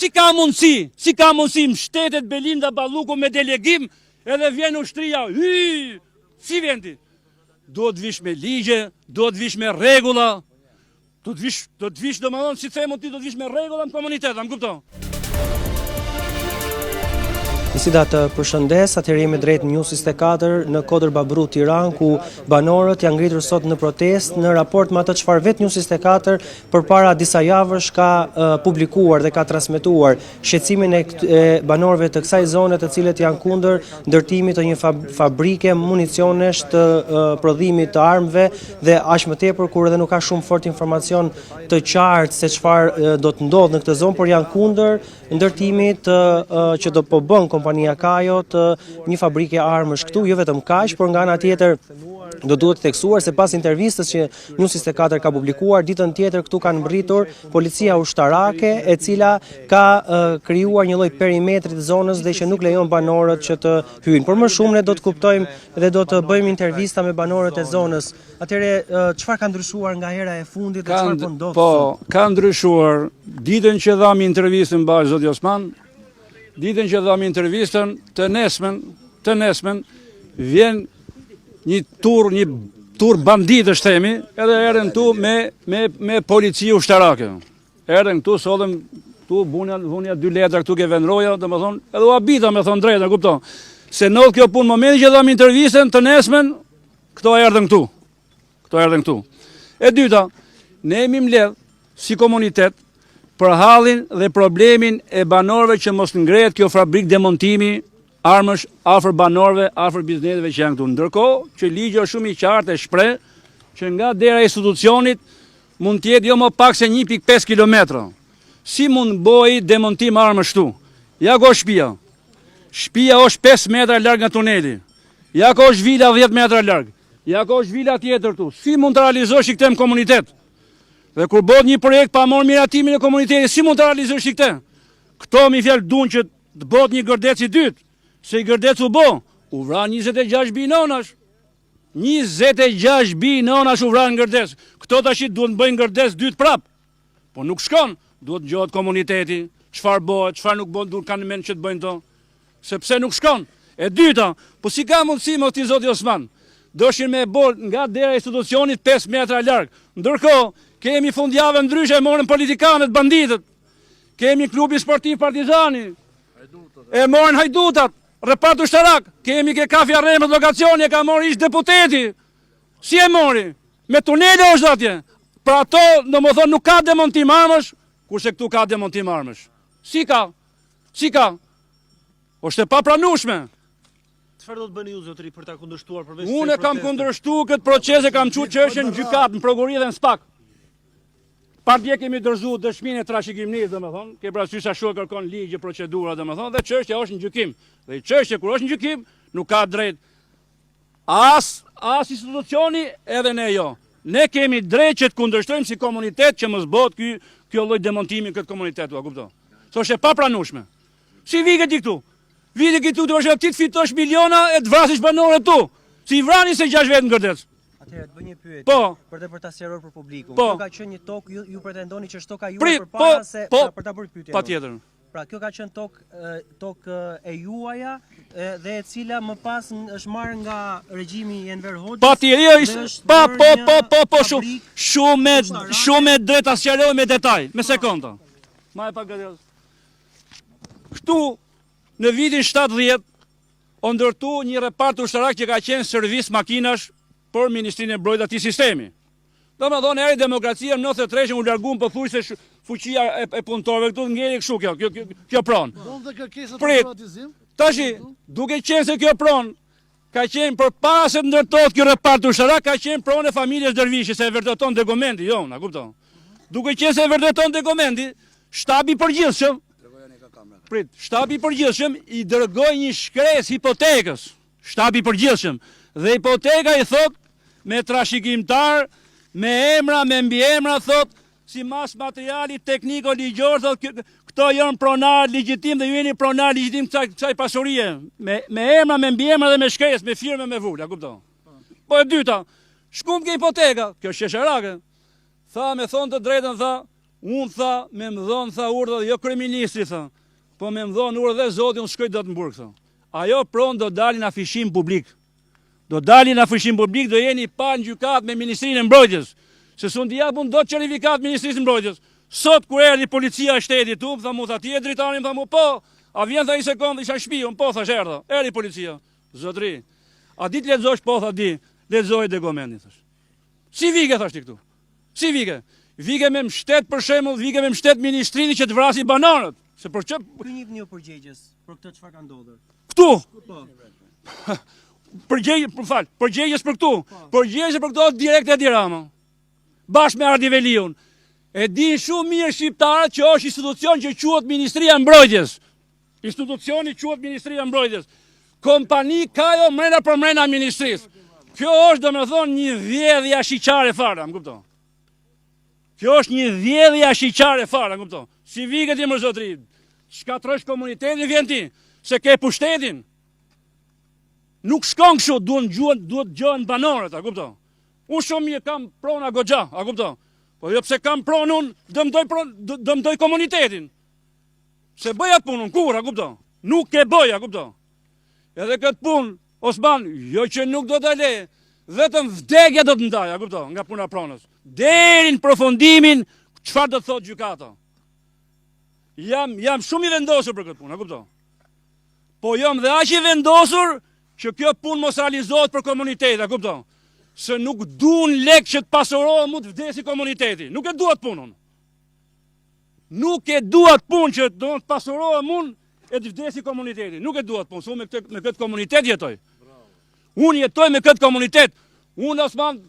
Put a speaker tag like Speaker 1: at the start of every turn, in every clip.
Speaker 1: Si ka mundësi mbështetet Belinda Balluku me delegim edhe vjen ushtria, si vendi? Do të vish me ligje, do të vish me rregulla, do të vish domethënë si themu ti do të vish me rregulla në komunitet, më kupton?
Speaker 2: Biseda të përshëndes, atëherë jemi drejt News 24 në Kodër Babru Tiranë, ku banorët janë ngritur sot në protestë në raport me atë çfarë vetë News 24 përpara disa javësh ka publikuar dhe ka transmetuar shqetësimin e banorëve të kësaj zone, të cilët janë kundër ndërtimit të një fabrike municionesh të prodhimit të armëve dhe aq më tepër kur edhe nuk ka shumë fort informacion të qartë se çfarë do të ndodhë në këtë zonë, por janë kundër ndërtimit që do po bën kompania Kajo të një fabrike armësh këtu, jo vetëm kaq, por nga ana tjetër do duhet të theksuar se pas intervistës që News 24 ka publikuar, ditën tjetër këtu kanë mbërritur policia ushtarake, e cila ka krijuar një lloj perimetri të zonës dhe që nuk lejon banorët që të hyjnë. Por më shumë ne do të kuptojmë dhe do të bëjmë intervista me banorët e zonës. Atëherë çfarë ka ndryshuar nga hera e fundit dhe çfarë po ndodh?
Speaker 1: Po, ka ndryshuar. Ditën që dham intervistën bash zoti Osman, ditën që dham intervistën, të nesmen vjen një tur banditësh themi, edhe erdhen këtu me polici ushtarake. Erdhen këtu, sollën këtu vunja 2 letra këtu ke vendroja, domethënë, edhe u habita me thon drejtë, kupton. Se ndodh kjo punë momentin që dham intervistën të nesmen, këto erdhen këtu. E dyta, ne jemi mbledh si komunitet për hallin dhe problemin e banorëve që mos ngrehet kjo fabrik demontimi armësh afër banorëve, afër bizneseve që janë këtu. Ndërkohë që ligji është shumë i qartë e shpreh që nga dera e institucionit mund të jetë jo më pak se 1.5 kilometra. Si mund bëj demontim armësh këtu? Ja ku është shtëpia. Shtëpia është 5 metra larg nga tuneli. Ja ku është vila 10 metra larg. Ja ku është vila tjetër këtu. Si mund të realizosh këtë në komunitet? Dhe kur bëhet një projekt pa marrë miratimin e komunitetit, si mund të realizosh këtë? Këto mi fjalë duan që të bëhet një gërdec i dytë. Se i gërdec u bë, u vran 26 binonash. 26 binonash u vran gërdec. Këto tash duhet të bëjnë gërdec dytë prap. Po nuk shkon, duhet dëgjohet komuniteti, çfarë bëhet, çfarë nuk bëhet, duhet kanë mend që të bëjnë to. Sepse nuk shkon. E dyta, po si ka mundësi me ti zoti Osman? Doshin me bërë nga dera e institucionit 5 metra larg. Ndërkohë, kemi fundjavë ndryshe e morën politikanët, banditët. Kemi klubi sportiv Partizani. E morën hajdutat, repat ushtarak. Kemi ke kafja Remët lokacioni, e ka morë ish deputeti. Si e mori? Me tunele është atje. Pra ato, në më thonë, nuk ka demontim armësh, kurse këtu ka demontim armësh. Si ka? Është e papranueshme.
Speaker 2: Çfarë do të bëni ju zotëri për ta kundërshtuar përveç?
Speaker 1: Unë kam kundërshtuar këtë proces, e kam çuar çështën në gjykatë, në prokurori dhe në SPAK. Partje kemi dorëzuar dëshminë e trashëgimnisë, domethënë, ke parasysh ashtu kërkon ligji, procedura, domethënë, dhe çështja është në gjykim. Dhe çështja kur është në gjykim, nuk ka drejt as institucioni edhe ne jo. Ne kemi drejt që të kundërshtojmë si komunitet që mos bëhet kjo lloj demontimi këtë komunitet, a kupton? Është e papranueshme. Si vije ti këtu? Vije këtu të vazhdoj ti të fitosh miliona e të vrasësh banorët tu. Si i vrani se 6 vetë në gërdec.
Speaker 2: Atëherë të bëj një pyetje.
Speaker 1: Po.
Speaker 2: Për ta sqaruar për publikun.
Speaker 1: Po.
Speaker 2: Kjo ka qenë një tokë, ju pretendoni që është toka juaj përpara se për ta bërë pyetjen.
Speaker 1: Patjetër.
Speaker 2: Pra kjo ka qenë tokë e juaja dhe e cila më pas është marrë nga regjimi i Enver Hoxhës.
Speaker 1: Patjetër, shumë drejt ta sqaroj me detaj, me sekonda. Ma e pa gëdel. Këtu në vitin 70 o ndërtu një repart ushtarak që ka qenë servis makinash për Ministrinë e Mbrojtjes atij sistemi. Domethënë eri demokracia në 93 u larguan pothuajse fuqia e punëtorëve këtu ngeli kështu kjo pronë.
Speaker 3: Donte kërkesa për privatizim.
Speaker 1: Tashi, duke qenë se kjo pronë ka qenë përpara se të ndërtohet kjo repart ushtarak, ka qenë pronë e familjes Dervishi, se e vërteton dokumenti, jo, na kupton. Duke qenë se e vërteton dokumenti, shtabi i përgjithshëm shtabi i përgjithshëm i dërgoi një shkresë hipotekës. Shtabi i përgjithshëm dhe hipoteka i thot me trashëgimtar, me emra, me mbiemra thot si mas materiali tekniko-ligjor thot këto janë pronar legjitim dhe ju jeni pronar legjitim kësaj pasurie. Me emra, me mbiemra dhe me shkresë, me firme, me vula, kupton. Po e dyta, shkum ke hipoteka, kjo shesharake. Tha me thon të drejtën tha, Unë tha, me më dhonë, tha urdhë, jo kryeministri, tha, po me më dhonë urdhë dhe zoti, unë shkoj do të mburg, tha. Ajo pronë do dalin afishim publik. Do dalin afishim publik, do jeni pa në gjykat me Ministrinë e Mbrojtjes. Se s'u japun do të certifikat Ministrisë së Mbrojtjes. Sot kur erdhi policia e shtetit tu, tha mu, tha ti e dritarin, tha mu, po, a vjen tha 1 sekond, isha në shtëpi, unë po, thash erdha, erdhi policia. Zotri, a di të lexosh, po, tha di, lexoj dokumentin, thash. Si vike, thash ti këtu? Si vike? Vike me mbështet për shembull, vike me mbështet ministrinë që të vrasi banorët. Se për çë
Speaker 2: Ky një përgjigjes për këtë çfarë ka ndodhur.
Speaker 1: këtu?
Speaker 2: Po.
Speaker 1: Përgjigjes për këtu. Përgjigjes për këto direkt e Dirama. Bashkë me Ardi Veliun. E din shumë mirë shqiptarët që është institucion që quhet Ministria e Mbrojtjes. Institucioni quhet Ministria e Mbrojtjes. Kompani ka jo mrena për mrena ministrisë. Kjo është domethënë një vjedhja shiqare fare, më kupton? Kjo është një vjedhja shiqare fare, më kupton? Si vike ti më zotri, shkatrosh komunitetin vjen ti, se ke pushtetin. Nuk shkon kështu, duhet gjën banorët, a kupton? Unë shumë mirë kam prona goxha, a kupton? Po jo pse kam pronë unë, dëmdoj komunitetin. Se bëj atë punën, kur, a kupton? Nuk e bëj, a kupton? Edhe këtë punë, Osman, jo që nuk do të le, vetëm vdekja do të ndaj, a kupton, nga puna pronës. Deri në përfundimin, çfarë do të thotë gjykata? Jam shumë i vendosur për këtë punë, a kupton? Po jam dhe aq i vendosur që kjo punë mos realizohet për komunitet, a kupton? Se nuk duan lek që të pasurohen mu të vdesi komuniteti. Nuk e duat punën. Nuk e duat punë që do të pasurohen mund e të vdesi komuniteti. Nuk e duat punë, se unë me këtë komunitet jetoj. Unë jetoj me këtë komunitet. Unë, Osman,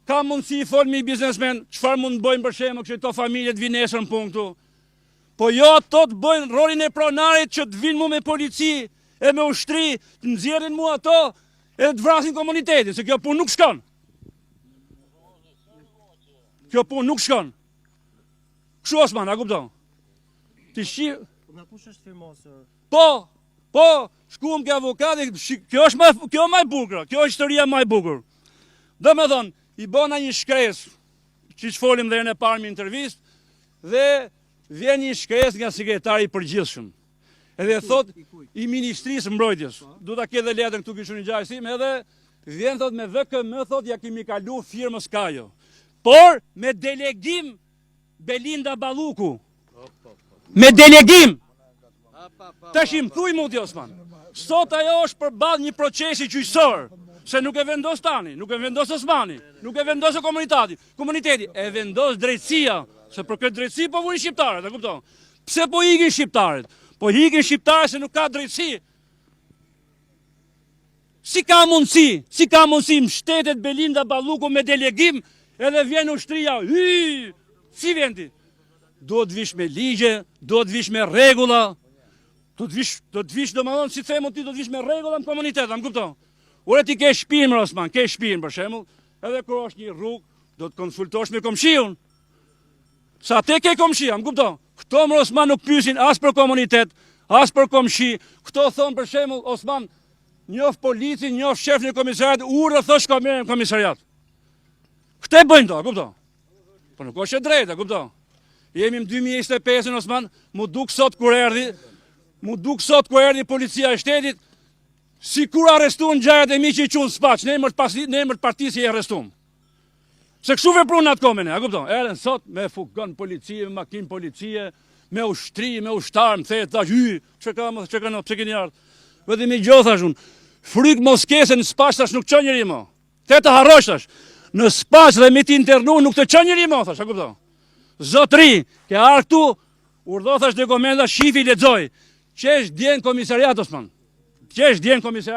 Speaker 1: kam mundësi i folë mi biznesmen, çfarë mund të bëjmë për shembull që këto familje të vinë nesër në punë këtu. Po jo ato të bëjnë rolin e pronarit që të vinë mu me polici e me ushtri, të nxjerrin mu ato e të vrasin komunitetin, se kjo punë nuk shkon. Kjo punë nuk shkon. Kështu Osman, a kupton? Ti shi...
Speaker 2: Nga kush është firmosur?
Speaker 1: Po, shkuam ke avokati, kjo është më e bukur, kjo është historia më e bukur. Domethënë, i bëna një shkresë, që folim dhe në parë me intervistë, dhe vjen një shkresë nga sekretari i përgjithshëm. Edhe thot i Ministrisë Mbrojtjes. Du ta ke dhe letën këtu kishu një gjajsim, edhe vjen thot me VKM, thot ja kemi kalu firmës Kajo. Por me delegim Belinda Balluku. Me delegim. Tash im thuj mu ti Osman. Sot ajo është përballë një procesi gjyqësor, se nuk e vendos tani, nuk e vendos Osmani, nuk e vendos komuniteti, e vendos drejtësia, se për këtë drejtësi po vurin shqiptarët, e kupton? Pse po ikin shqiptarët? Po ikin shqiptarët se nuk ka drejtësi. Si ka mundësi mbështetet Belinda Balluku me delegim, edhe vjen ushtria, si vjen ti? Do të vish me ligje, do të vish me rregulla, do të vish domethënë si themu ti do të vish me rregulla në komunitet, më kupton? Ure ti ke shtëpinë Osman, ke shtëpinë për shembull, edhe kur është një rrugë, do të konsultosh me komshiun. Sa te ke komshia, më kupton? Këto më Osman nuk pyesin as për komunitet, as për komshi. Këto thonë për shembull Osman, njoh policin, njoh shefin e komisariat, urdhë thosh ka merrem komisariat. Këtë bëjnë to, kupton? Po nuk është e drejtë, kupton? Jemi në 2025 Osman, mu duk sot kur erdhi policia e shtetit, si kur arrestuan gjajat e mi që i qunë spaq, ne emër të partisë i arrestuam. Se kështu veprun në atë komene, a kupton? Erdhen sot me fugon policie, me makinë policie, me ushtri, me ushtar, më thejt, thash, që ka në, pse keni ardhë? Vëdhe mi gjohë, thash unë, frikë mos kese në spaq, thash, nuk qënë njëri mo. Te të harrosh, thash, në spaq dhe me ti internu, nuk të qënë njëri mo, thash, a kupton? Zotri, ke arë këtu, urdo, thash, dokumenta, shifi, lexoj. Qesh djenë komisariat, Osman. Qesh djenë komisariat.